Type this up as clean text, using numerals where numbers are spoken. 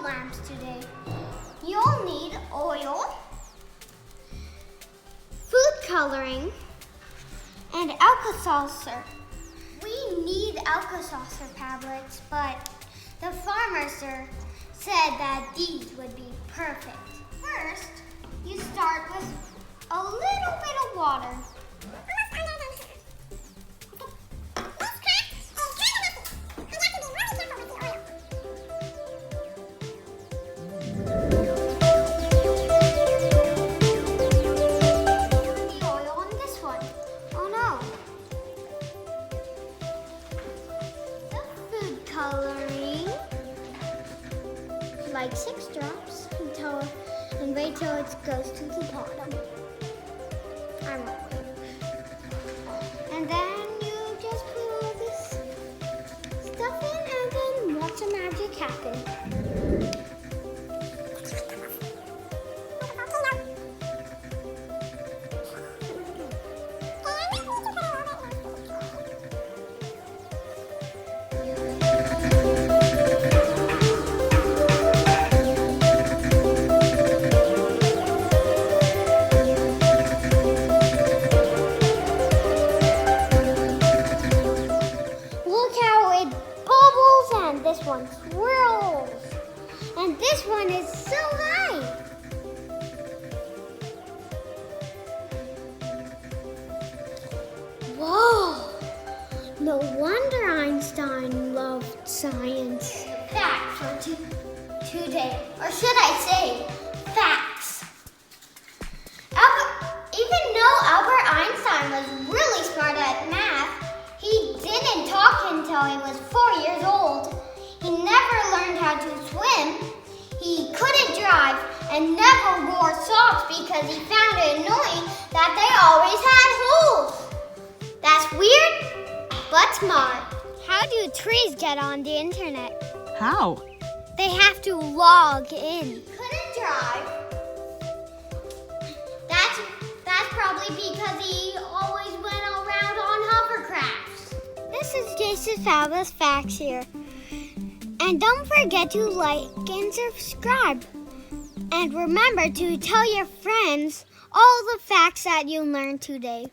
lamps today. You'll need oil, food coloring, and Alka-Seltzer. We need Alka-Seltzer tablets, but the pharmacist said that these would be perfect. First, you start with a little bit of water. Coloring like 6 drops and wait till it goes to the bottom. I won't wait. And then you just put all this stuff in and then watch the magic happen. This one swirls, and this one is so high. Whoa! No wonder Einstein loved science. Facts for today, or should I say, facts. Even though Albert Einstein was really smart at math, he didn't talk until he was 4 years old. He never learned how to swim, he couldn't drive, and never wore socks because he found it annoying that they always had holes. That's weird, but smart. How do trees get on the internet? How? They have to log in. He couldn't drive. That's probably because he always went around on hovercrafts. This is Jase's Fabulous Facts here. And don't forget to like and subscribe. And remember to tell your friends all the facts that you learned today.